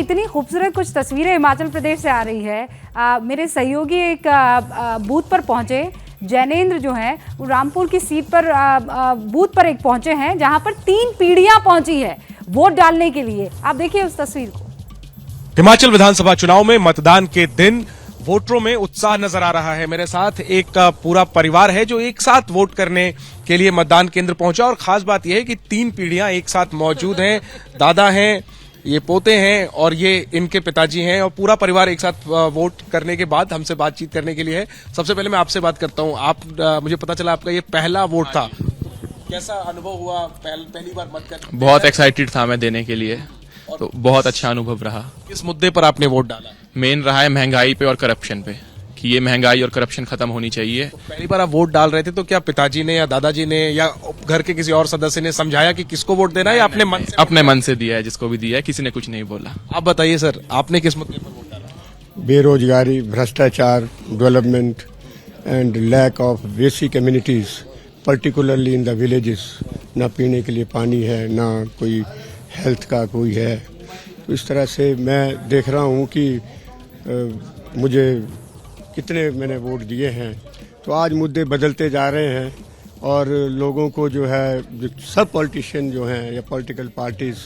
इतनी खूबसूरत कुछ तस्वीरें हिमाचल प्रदेश से आ रही है। मेरे सहयोगी एक बूथ पर पहुंचे, जैनेंद्र जो हैं वो रामपुर की सीट पर बूथ पर एक पहुंचे हैं जहां पर 3 पीढ़ियां पहुंची है वोट डालने के लिए। आप देखिए उस तस्वीर को। हिमाचल विधानसभा चुनाव में मतदान के दिन वोटरों में उत्साह नजर आ रहा है। मेरे साथ एक पूरा परिवार है जो एक साथ वोट करने के लिए मतदान केंद्र पहुंचा और खास बात यह है कि 3 पीढ़ियां एक साथ मौजूद हैं। दादा हैं, ये पोते हैं और ये इनके पिताजी हैं और पूरा परिवार एक साथ वोट करने के बाद हमसे बातचीत करने के लिए है। सबसे पहले मैं आपसे बात करता हूं। आप मुझे पता चला आपका ये पहला वोट था, कैसा अनुभव हुआ? पहली बार मत करने? बहुत एक्साइटेड था मैं देने के लिए, तो बहुत अच्छा अनुभव रहा। किस मुद्दे पर आपने वोट डाला? मेन रहा है महंगाई पे और करप्शन पे, कि ये महंगाई और करप्शन खत्म होनी चाहिए। तो पहली बार आप वोट डाल रहे थे तो क्या पिताजी ने या दादाजी ने या घर के किसी और सदस्य ने समझाया कि किसको वोट देना है या अपने मन से? अपने मन से दिया है, जिसको भी दिया है, किसी ने कुछ नहीं बोला। आप बताइए सर, आपने किस मुद्दे पर वोट डाला? बेरोजगारी, भ्रष्टाचार, development and lack of basic communities, particularly in the villages. ना पीने के लिए पानी है, ना कोई हेल्थ का कोई है। तो इस तरह से मैं देख रहा हूँ कि मुझे कितने मैंने वोट दिए हैं, तो आज मुद्दे बदलते जा रहे हैं और लोगों को जो है, जो सब पॉलिटिशियन जो हैं या पॉलिटिकल पार्टीज,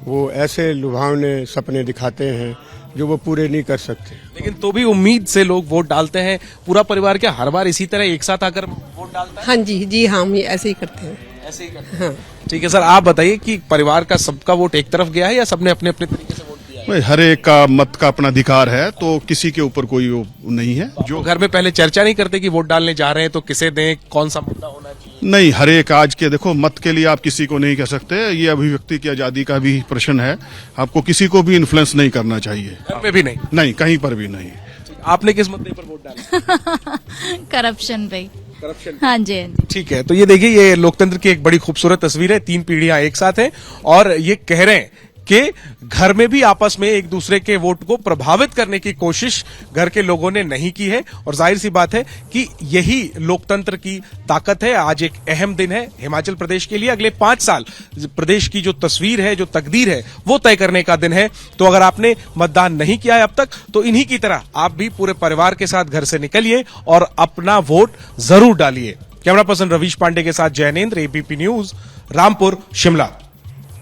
वो ऐसे लुभावने सपने दिखाते हैं जो वो पूरे नहीं कर सकते। लेकिन तो भी उम्मीद से लोग वोट डालते हैं। पूरा परिवार क्या हर बार इसी तरह एक साथ आकर वोट डालता है? हाँ जी हम ऐसे ही करते हैं। ऐसे ही करते हैं। हाँ। ठीक है सर, आप बताइए कि परिवार का सबका वोट एक तरफ गया है या सबने अपने अपने तरीके से वोट दिया है? हर एक का मत का अपना अधिकार है, तो किसी के ऊपर कोई वो नहीं है। जो घर में पहले चर्चा नहीं करते कि वोट डालने जा रहे हैं तो किसे दें, कौन सा मुद्दा होना चाहिए? नहीं, हर एक आज के देखो, मत के लिए आप किसी को नहीं कह सकते। ये अभिव्यक्ति की आजादी का भी प्रश्न है। आपको किसी को भी इन्फ्लुएंस नहीं करना चाहिए। घर में भी नहीं? नहीं, कहीं पर भी नहीं। आपने किस मुद्दे पर वोट डाला? करप्शन पे। करप्शन? हाँ जी, हाँ जी। ठीक है, तो ये देखिए, ये लोकतंत्र की एक बड़ी खूबसूरत तस्वीर है। 3 पीढ़ियां एक साथ हैं और ये कह रहे हैं कि घर में भी आपस में एक दूसरे के वोट को प्रभावित करने की कोशिश घर के लोगों ने नहीं की है। और जाहिर सी बात है कि यही लोकतंत्र की ताकत है। आज एक अहम दिन है हिमाचल प्रदेश के लिए। अगले 5 साल प्रदेश की जो तस्वीर है, जो तकदीर है, वो तय करने का दिन है। तो अगर आपने मतदान नहीं किया है अब तक, तो इन्हीं की तरह आप भी पूरे परिवार के साथ घर से निकलिए और अपना वोट जरूर डालिए। कैमरा पर्सन रवीश पांडे के साथ जैनेंद्र, एबीपी न्यूज, रामपुर, शिमला।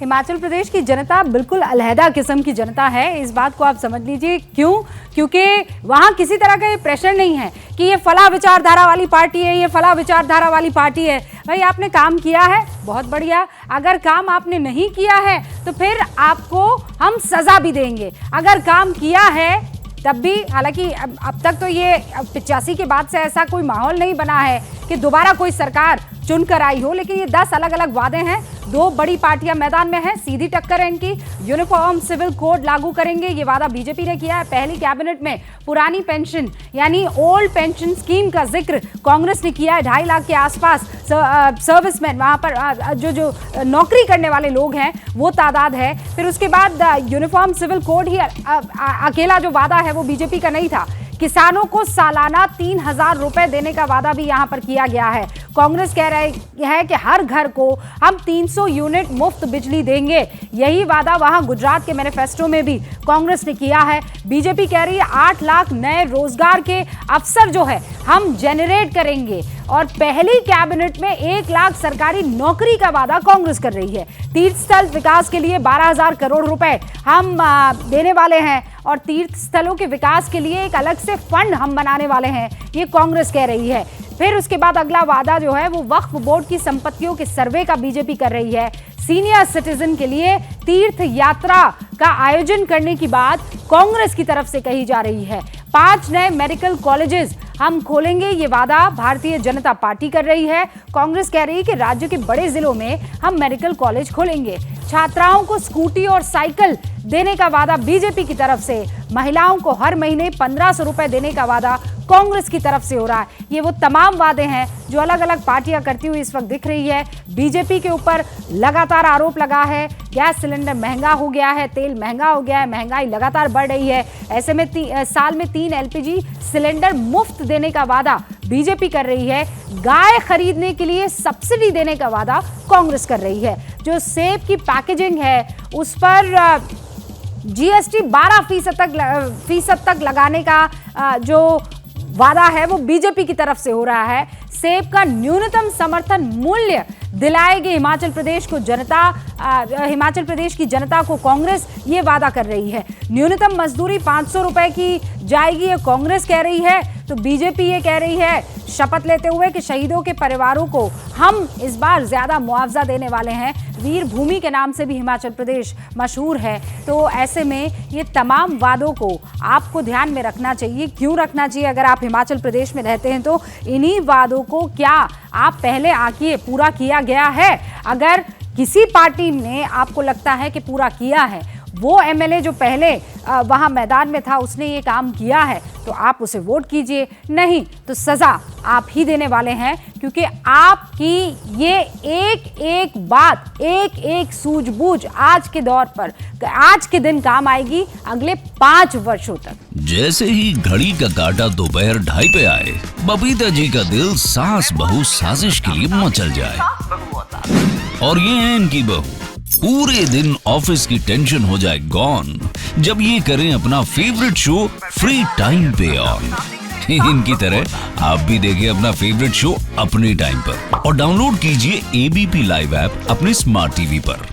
हिमाचल प्रदेश की जनता बिल्कुल अलहदा किस्म की जनता है, इस बात को आप समझ लीजिए। क्यों? क्योंकि वहां किसी तरह का ये प्रेशर नहीं है कि ये फला विचारधारा वाली पार्टी है, ये फला विचारधारा वाली पार्टी है। भाई आपने काम किया है, बहुत बढ़िया। अगर काम आपने नहीं किया है तो फिर आपको हम सजा भी देंगे। अगर काम किया है तब भी, हालांकि अब तक तो ये 85 के बाद से ऐसा कोई माहौल नहीं बना है कि दोबारा कोई सरकार चुनकर आई हो, लेकिन ये 10 अलग अलग वादे हैं। 2 बड़ी पार्टियां मैदान में हैं, सीधी टक्कर है इनकी। यूनिफॉर्म सिविल कोड लागू करेंगे, ये वादा बीजेपी ने किया है। पहली कैबिनेट में पुरानी पेंशन यानी ओल्ड पेंशन स्कीम का जिक्र कांग्रेस ने किया है। 2.5 लाख के आसपास सर्विसमैन, वहां पर जो नौकरी करने वाले लोग हैं, वो तादाद है। फिर उसके बाद यूनिफॉर्म सिविल कोड ही अकेला जो वादा है वो बीजेपी का नहीं था। किसानों को सालाना 3,000 रुपए देने का वादा भी यहां पर किया गया है। कांग्रेस कह रही है कि हर घर को हम 300 यूनिट मुफ्त बिजली देंगे। यही वादा वहां गुजरात के मैनिफेस्टो में भी कांग्रेस ने किया है। बीजेपी कह रही है 8 लाख नए रोजगार के अवसर जो है हम जनरेट करेंगे। और पहली कैबिनेट में 1 लाख सरकारी नौकरी का वादा कांग्रेस कर रही है। तीर्थ स्थल विकास के लिए 12,000 करोड़ रुपए हम देने वाले हैं और तीर्थ स्थलों के विकास के लिए एक अलग से फंड हम बनाने वाले हैं, ये कांग्रेस कह रही है। फिर उसके बाद अगला वादा जो है वो वक्फ बोर्ड की संपत्तियों के सर्वे का बीजेपी कर रही है। सीनियर सिटीजन के लिए तीर्थ यात्रा का आयोजन करने की बात कांग्रेस की तरफ से कही जा रही है। 5 नए मेडिकल कॉलेजेस हम खोलेंगे, ये वादा भारतीय जनता पार्टी कर रही है। कांग्रेस कह रही है कि राज्य के बड़े जिलों में हम मेडिकल कॉलेज खोलेंगे। छात्राओं को स्कूटी और साइकिल देने का वादा बीजेपी की तरफ से। महिलाओं को हर महीने 1,500 रुपए देने का वादा कांग्रेस की तरफ से हो रहा है। ये वो तमाम वादे हैं जो अलग अलग पार्टियां करती हुई इस वक्त दिख रही है। बीजेपी के ऊपर लगातार आरोप लगा है, गैस सिलेंडर महंगा हो गया है, तेल महंगा हो गया है, महंगाई लगातार बढ़ रही है। ऐसे में साल में 3 एलपीजी सिलेंडर मुफ्त देने का वादा बीजेपी कर रही है। गाय खरीदने के लिए सब्सिडी देने का वादा कांग्रेस कर रही है। जो सेब की पैकेजिंग है उस पर जीएसटी 12% तक लगाने का जो वादा है वो बीजेपी की तरफ से हो रहा है। सेब का न्यूनतम समर्थन मूल्य दिलाएगी हिमाचल प्रदेश की जनता को कांग्रेस ये वादा कर रही है। न्यूनतम मजदूरी 500 रुपए की जाएगी, ये कांग्रेस कह रही है, तो बीजेपी ये कह रही है शपथ लेते हुए कि शहीदों के परिवारों को हम इस बार ज्यादा मुआवजा देने वाले हैं। वीर भूमि के नाम से भी हिमाचल प्रदेश मशहूर है। तो ऐसे में ये तमाम वादों को आपको ध्यान में रखना चाहिए। क्यों रखना चाहिए? अगर आप हिमाचल प्रदेश में रहते हैं तो इन्हीं वादों को क्या आप पहले आके पूरा किया गया है? अगर किसी पार्टी ने आपको लगता है कि पूरा किया है, वो एमएलए जो पहले वहां मैदान में था उसने ये काम किया है, तो आप उसे वोट कीजिए। नहीं तो सजा आप ही देने वाले हैं, क्योंकि आपकी ये एक एक बात, एक एक सूझबूझ आज के दौर पर, आज के दिन काम आएगी अगले 5 वर्षों तक। जैसे ही घड़ी का काटा दोपहर 2:30 पे आए, बबीता जी का दिल सास बहू साजिश के लिए मचल जाए। और ये है इनकी बहू, पूरे दिन ऑफिस की टेंशन हो जाए गॉन जब ये करें अपना फेवरेट शो फ्री टाइम पे ऑन। इनकी तरह आप भी देखिए अपना फेवरेट शो अपने टाइम पर और डाउनलोड कीजिए एबीपी लाइव ऐप अपने स्मार्ट टीवी पर।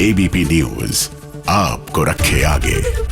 एबीपी न्यूज आपको रखे आगे।